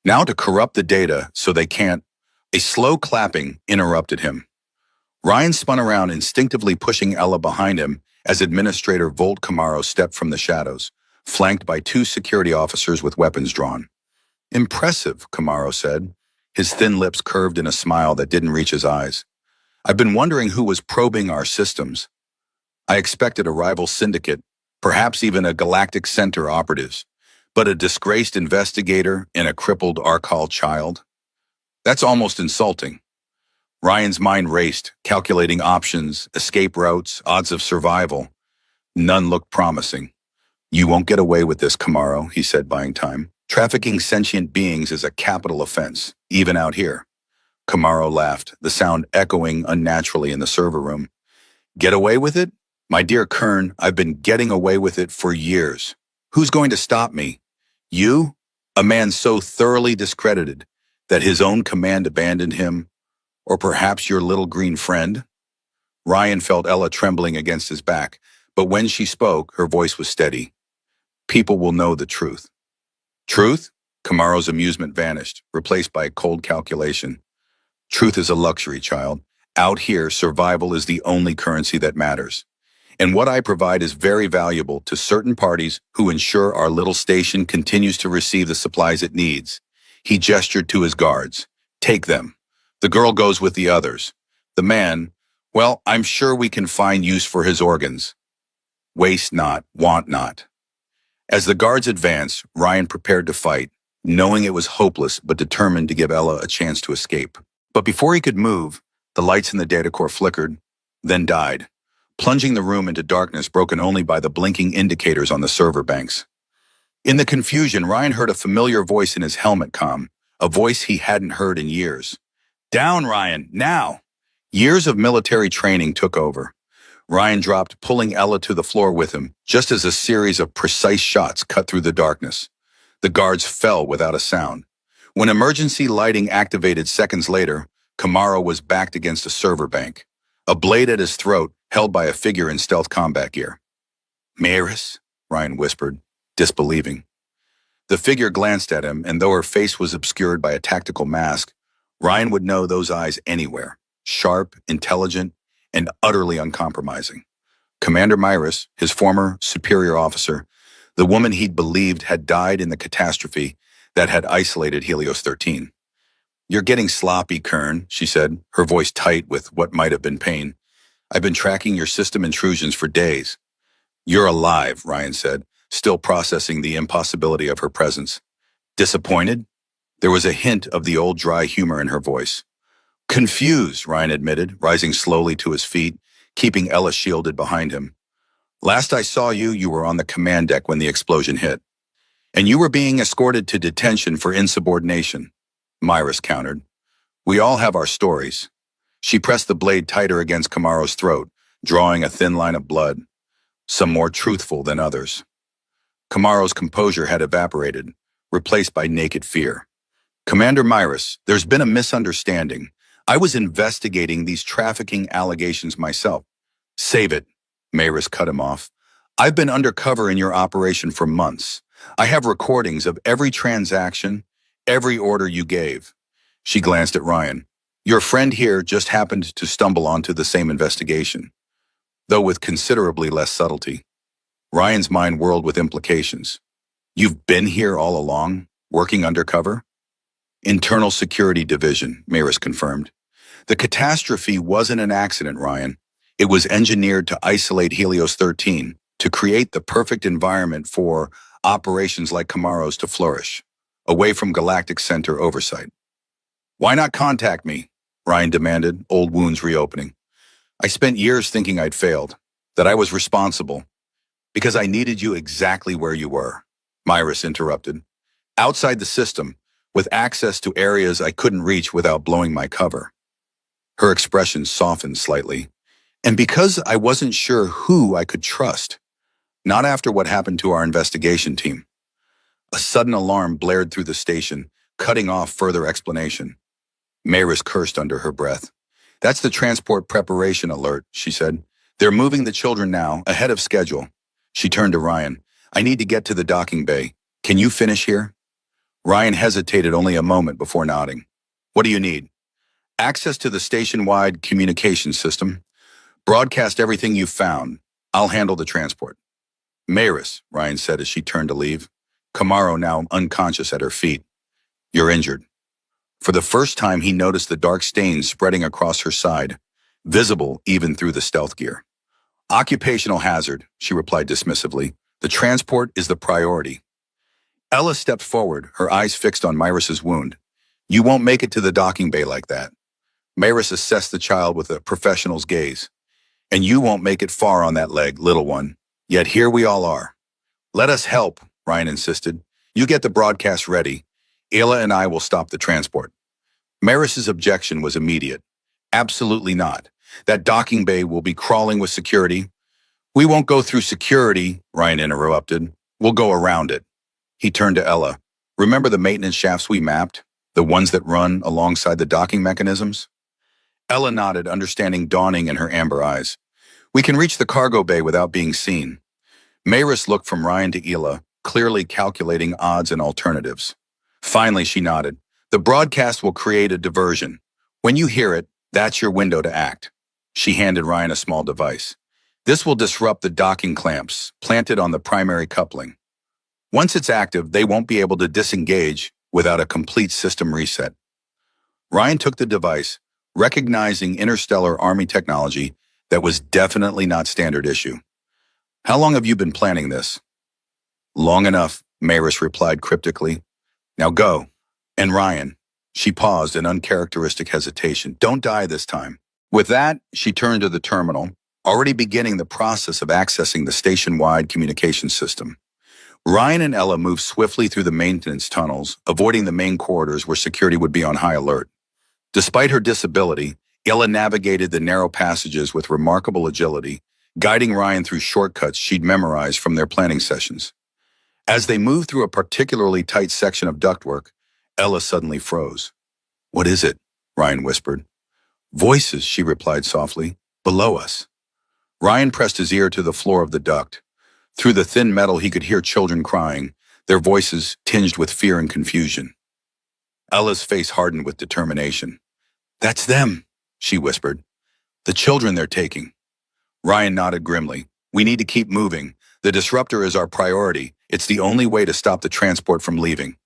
"Now to corrupt the data so they can't—" A slow clapping interrupted him. Ryan spun around, instinctively pushing Ella behind him as Administrator Volt Camaro stepped from the shadows, flanked by two security officers with weapons drawn. "Impressive," Camaro said, his thin lips curved in a smile that didn't reach his eyes. "I've been wondering who was probing our systems. I expected a rival syndicate, perhaps even a Galactic Center operatives, but a disgraced investigator and a crippled Archal child? That's almost insulting." Ryan's mind raced, calculating options, escape routes, odds of survival. None looked promising. "You won't get away with this, Camaro," he said, buying time. "Trafficking sentient beings is a capital offense, even out here." Camaro laughed, the sound echoing unnaturally in the server room. "Get away with it? My dear Kern, I've been getting away with it for years. Who's going to stop me? You? A man so thoroughly discredited that his own command abandoned him? Or perhaps your little green friend?" Ryan felt Ella trembling against his back, but when she spoke, her voice was steady. "People will know the truth." "Truth?" Camaro's amusement vanished, replaced by cold calculation. "Truth is a luxury, child. Out here, survival is the only currency that matters. And what I provide is very valuable to certain parties who ensure our little station continues to receive the supplies it needs." He gestured to his guards. "Take them. The girl goes with the others. The man, well, I'm sure we can find use for his organs. Waste not, want not." As the guards advanced, Ryan prepared to fight, knowing it was hopeless but determined to give Ella a chance to escape. But before he could move, the lights in the data core flickered, then died, plunging the room into darkness broken only by the blinking indicators on the server banks. In the confusion, Ryan heard a familiar voice in his helmet comm, a voice he hadn't heard in years. "Down, Ryan, now!" Years of military training took over. Ryan dropped, pulling Ella to the floor with him, just as a series of precise shots cut through the darkness. The guards fell without a sound. When emergency lighting activated seconds later, Kamaro was backed against a server bank, a blade at his throat held by a figure in stealth combat gear. "Maris?" Ryan whispered, disbelieving. The figure glanced at him, and though her face was obscured by a tactical mask, Ryan would know those eyes anywhere. Sharp, intelligent, and utterly uncompromising. Commander Myris, his former superior officer, the woman he'd believed had died in the catastrophe that had isolated Helios 13. "You're getting sloppy, Kern," she said, her voice tight with what might have been pain. "I've been tracking your system intrusions for days." "You're alive," Ryan said, still processing the impossibility of her presence. "Disappointed?" There was a hint of the old dry humor in her voice. "Confused," Ryan admitted, rising slowly to his feet, keeping Ella shielded behind him. "Last I saw you, you were on the command deck when the explosion hit. And you were being escorted to detention for insubordination," Myris countered. "We all have our stories." She pressed the blade tighter against Kamaro's throat, drawing a thin line of blood, some more truthful than others. Kamaro's composure had evaporated, replaced by naked fear. "Commander Myris, there's been a misunderstanding. I was investigating these trafficking allegations myself." "Save it," Myris cut him off. "I've been undercover in your operation for months. I have recordings of every transaction, every order you gave." She glanced at Ryan. "Your friend here just happened to stumble onto the same investigation, though with considerably less subtlety." Ryan's mind whirled with implications. "You've been here all along, working undercover?" "Internal Security Division," Myris confirmed. "The catastrophe wasn't an accident, Ryan. It was engineered to isolate Helios 13, to create the perfect environment for operations like Kamaro's to flourish, away from Galactic Center oversight." "Why not contact me?" Ryan demanded, old wounds reopening. "I spent years thinking I'd failed, that I was responsible, because I needed you exactly where you were," Myris interrupted. "Outside the system, with access to areas I couldn't reach without blowing my cover." Her expression softened slightly. "And because I wasn't sure who I could trust. Not after what happened to our investigation team." A sudden alarm blared through the station, cutting off further explanation. Myris cursed under her breath. "That's the transport preparation alert," she said. "They're moving the children now, ahead of schedule." She turned to Ryan. "I need to get to the docking bay. Can you finish here?" Ryan hesitated only a moment before nodding. "What do you need?" "Access to the station-wide communication system. Broadcast everything you've found. I'll handle the transport." "Myris," Ryan said as she turned to leave, Kamaro now unconscious at her feet. "You're injured." For the first time, he noticed the dark stains spreading across her side, visible even through the stealth gear. "Occupational hazard," she replied dismissively. "The transport is the priority." Ella stepped forward, her eyes fixed on Myris's wound. "You won't make it to the docking bay like that." Myris assessed the child with a professional's gaze. "And you won't make it far on that leg, little one. Yet here we all are." "Let us help," Ryan insisted. "You get the broadcast ready. Ella and I will stop the transport." Myris's objection was immediate. "Absolutely not. That docking bay will be crawling with security." "We won't go through security," Ryan interrupted. "We'll go around it." He turned to Ella. "Remember the maintenance shafts we mapped? The ones that run alongside the docking mechanisms?" Ella nodded, understanding dawning in her amber eyes. "We can reach the cargo bay without being seen." Myris looked from Ryan to Ella, clearly calculating odds and alternatives. Finally, she nodded. "The broadcast will create a diversion. When you hear it, that's your window to act." She handed Ryan a small device. "This will disrupt the docking clamps, planted on the primary coupling. Once it's active, they won't be able to disengage without a complete system reset." Ryan took the device, recognizing interstellar army technology that was definitely not standard issue. "How long have you been planning this?" "Long enough," Myris replied cryptically. "Now go." "And Ryan," she paused in uncharacteristic hesitation, "don't die this time." With that, she turned to the terminal, already beginning the process of accessing the station-wide communication system. Ryan and Ella moved swiftly through the maintenance tunnels, avoiding the main corridors where security would be on high alert. Despite her disability, Ella navigated the narrow passages with remarkable agility, guiding Ryan through shortcuts she'd memorized from their planning sessions. As they moved through a particularly tight section of ductwork, Ella suddenly froze. "What is it?" Ryan whispered. "Voices," she replied softly. "Below us." Ryan pressed his ear to the floor of the duct. Through the thin metal he could hear children crying, their voices tinged with fear and confusion. Ella's face hardened with determination. "That's them," she whispered. "The children they're taking." Ryan nodded grimly. "We need to keep moving. The disruptor is our priority. It's the only way to stop the transport from leaving."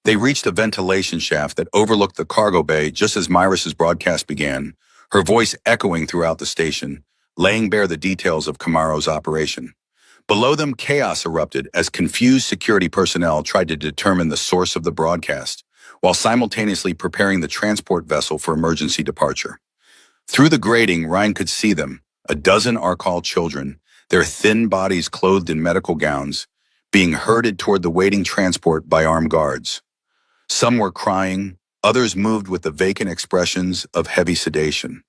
They reached a ventilation shaft that overlooked the cargo bay just as Myris's broadcast began, her voice echoing throughout the station, laying bare the details of Camaro's operation. Below them, chaos erupted as confused security personnel tried to determine the source of the broadcast, while simultaneously preparing the transport vessel for emergency departure. Through the grating, Ryan could see them, a dozen Arcall children, their thin bodies clothed in medical gowns, being herded toward the waiting transport by armed guards. Some were crying, others moved with the vacant expressions of heavy sedation.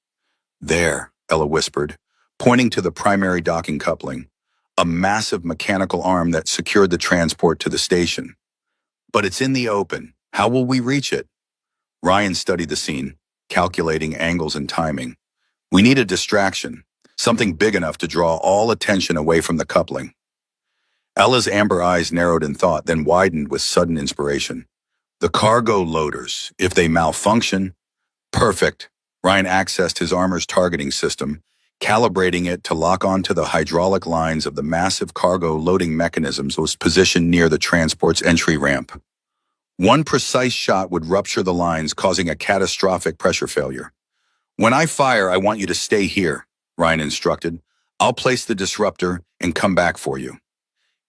"There," Ella whispered, pointing to the primary docking coupling, a massive mechanical arm that secured the transport to the station. "But it's in the open. How will we reach it?" Ryan studied the scene, calculating angles and timing. "We need a distraction, something big enough to draw all attention away from the coupling." Ella's amber eyes narrowed in thought, then widened with sudden inspiration. "The cargo loaders, if they malfunction..." "Perfect." Ryan accessed his armor's targeting system, calibrating it to lock onto the hydraulic lines of the massive cargo loading mechanisms was positioned near the transport's entry ramp. One precise shot would rupture the lines, causing a catastrophic pressure failure. "When I fire, I want you to stay here," Ryan instructed. "I'll place the disruptor and come back for you."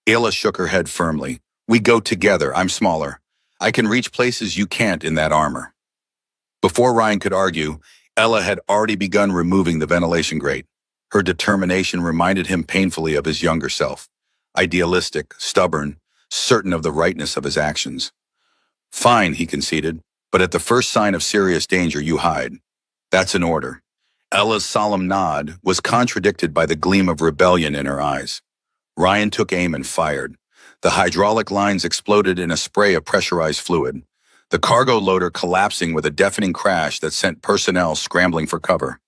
Ayla shook her head firmly. "We go together. I'm smaller. I can reach places you can't in that armor." Before Ryan could argue, Ella had already begun removing the ventilation grate. Her determination reminded him painfully of his younger self. Idealistic, stubborn, certain of the rightness of his actions. "Fine," he conceded, "but at the first sign of serious danger, you hide." "That's an order." Ella's solemn nod was contradicted by the gleam of rebellion in her eyes. Ryan took aim and fired. The hydraulic lines exploded in a spray of pressurized fluid, the cargo loader collapsing with a deafening crash that sent personnel scrambling for cover.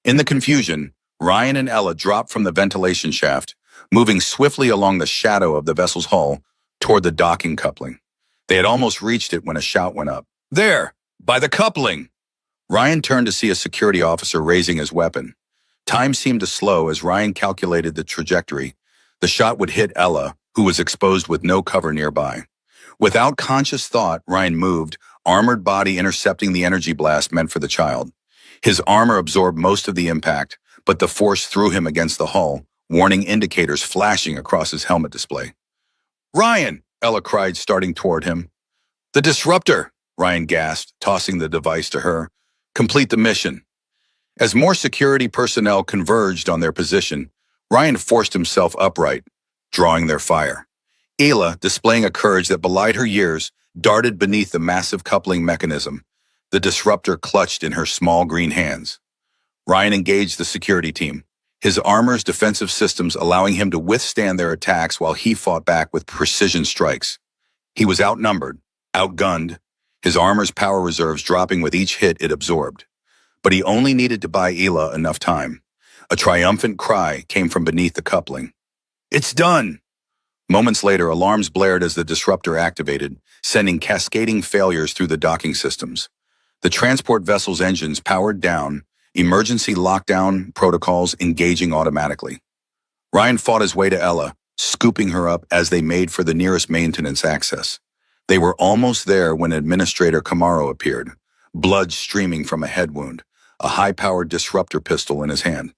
In the confusion, Ryan and Ella dropped from the ventilation shaft, moving swiftly along the shadow of the vessel's hull toward the docking coupling. They had almost reached it when a shout went up. "There! By the coupling!" Ryan turned to see a security officer raising his weapon. Time seemed to slow as Ryan calculated the trajectory. The shot would hit Ella, who was exposed with no cover nearby. Without conscious thought, Ryan moved, armored body intercepting the energy blast meant for the child. His armor absorbed most of the impact, but the force threw him against the hull, warning indicators flashing across his helmet display. "Ryan!" Ella cried, starting toward him. "The disruptor!" Ryan gasped, tossing the device to her. "Complete the mission." As more security personnel converged on their position, Ryan forced himself upright, drawing their fire. Ayla, displaying a courage that belied her years, darted beneath the massive coupling mechanism, the disruptor clutched in her small green hands. Ryan engaged the security team, his armor's defensive systems allowing him to withstand their attacks while he fought back with precision strikes. He was outnumbered, outgunned, his armor's power reserves dropping with each hit it absorbed. But he only needed to buy Ayla enough time. A triumphant cry came from beneath the coupling. "It's done!" Moments later, alarms blared as the disruptor activated, sending cascading failures through the docking systems. The transport vessel's engines powered down, emergency lockdown protocols engaging automatically. Ryan fought his way to Ella, scooping her up as they made for the nearest maintenance access. They were almost there when Administrator Camaro appeared, blood streaming from a head wound, a high-powered disruptor pistol in his hand.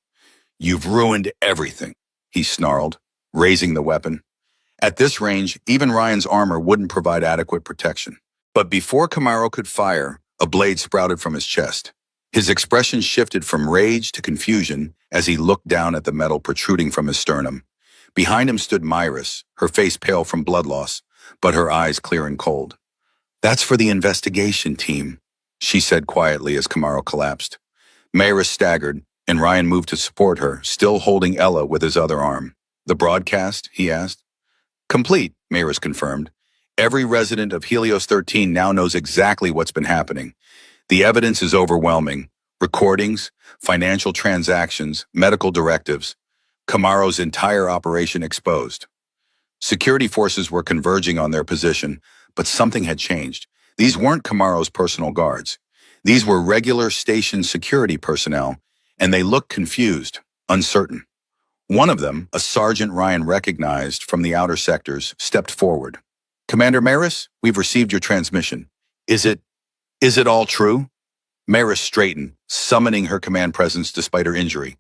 "You've ruined everything," he snarled, raising the weapon. At this range, even Ryan's armor wouldn't provide adequate protection. But before Camaro could fire, a blade sprouted from his chest. His expression shifted from rage to confusion as he looked down at the metal protruding from his sternum. Behind him stood Myris, her face pale from blood loss, but her eyes clear and cold. "That's for the investigation team," she said quietly as Camaro collapsed. Myris staggered, and Ryan moved to support her, still holding Ella with his other arm. The broadcast, he asked. Complete, Maris confirmed. Every resident of Helios 13 now knows exactly what's been happening. The evidence is overwhelming. Recordings, financial transactions, medical directives. Camaro's entire operation exposed. Security forces were converging on their position, but something had changed. These weren't Camaro's personal guards. These were regular station security personnel, and they looked confused, uncertain. One of them, a sergeant Ryan recognized from the outer sectors, stepped forward. Commander Maris, we've received your transmission. Is it all true? Maris straightened, summoning her command presence despite her injury.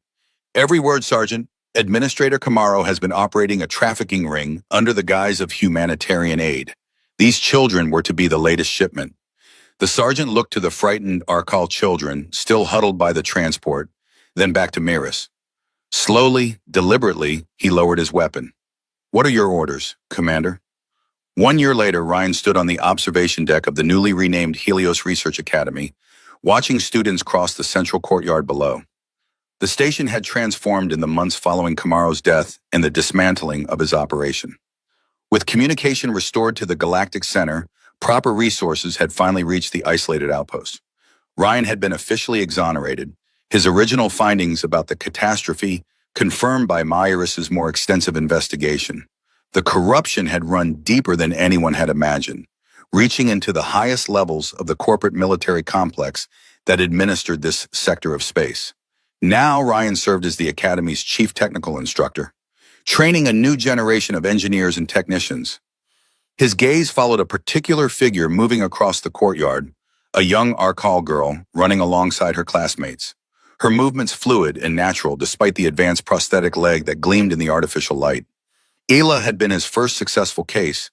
Every word, Sergeant. Administrator Camaro has been operating a trafficking ring under the guise of humanitarian aid. These children were to be the latest shipment. The sergeant looked to the frightened Arcal children, still huddled by the transport, then back to Maris. Slowly, deliberately, he lowered his weapon. What are your orders, Commander? 1 year later, Ryan stood on the observation deck of the newly renamed Helios Research Academy, watching students cross the central courtyard below. The station had transformed in the months following Camaro's death and the dismantling of his operation. With communication restored to the Galactic Center, proper resources had finally reached the isolated outpost. Ryan had been officially exonerated, his original findings about the catastrophe confirmed by Maris's more extensive investigation. The corruption had run deeper than anyone had imagined, reaching into the highest levels of the corporate military complex that administered this sector of space. Now Ryan served as the Academy's chief technical instructor, training a new generation of engineers and technicians. His gaze followed a particular figure moving across the courtyard, a young Arcal girl running alongside her classmates. Her movements fluid and natural despite the advanced prosthetic leg that gleamed in the artificial light. Ela had been his first successful case,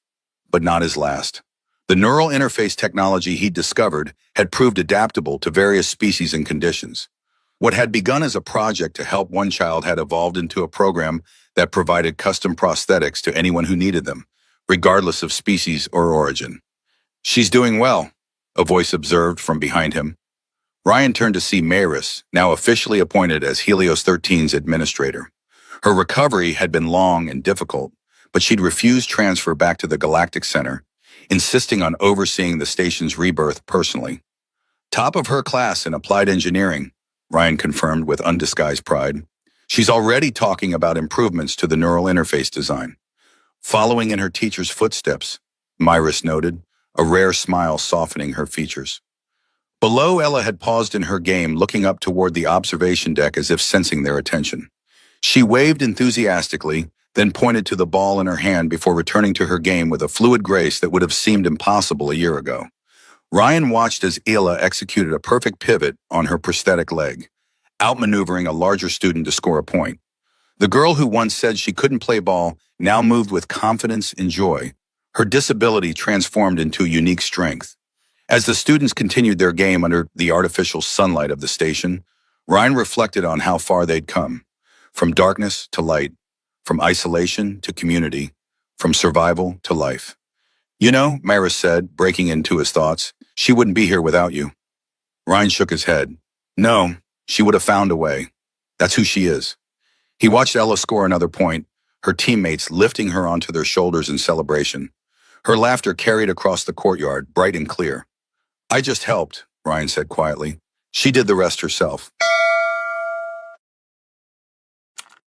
but not his last. The neural interface technology he'd discovered had proved adaptable to various species and conditions. What had begun as a project to help one child had evolved into a program that provided custom prosthetics to anyone who needed them, regardless of species or origin. She's doing well, a voice observed from behind him. Ryan turned to see Maris, now officially appointed as Helios 13's administrator. Her recovery had been long and difficult, but she'd refused transfer back to the Galactic Center, insisting on overseeing the station's rebirth personally. Top of her class in applied engineering, Ryan confirmed with undisguised pride. She's already talking about improvements to the neural interface design. Following in her teacher's footsteps, Maris noted, a rare smile softening her features. Below, Ella had paused in her game, looking up toward the observation deck as if sensing their attention. She waved enthusiastically, then pointed to the ball in her hand before returning to her game with a fluid grace that would have seemed impossible a year ago. Ryan watched as Ela executed a perfect pivot on her prosthetic leg, outmaneuvering a larger student to score a point. The girl who once said she couldn't play ball now moved with confidence and joy, her disability transformed into unique strength. As the students continued their game under the artificial sunlight of the station, Ryan reflected on how far they'd come, from darkness to light, from isolation to community, from survival to life. You know, Maris said, breaking into his thoughts, she wouldn't be here without you. Ryan shook his head. No, she would have found a way. That's who she is. He watched Ella score another point, her teammates lifting her onto their shoulders in celebration. Her laughter carried across the courtyard, bright and clear. I just helped, Ryan said quietly. She did the rest herself.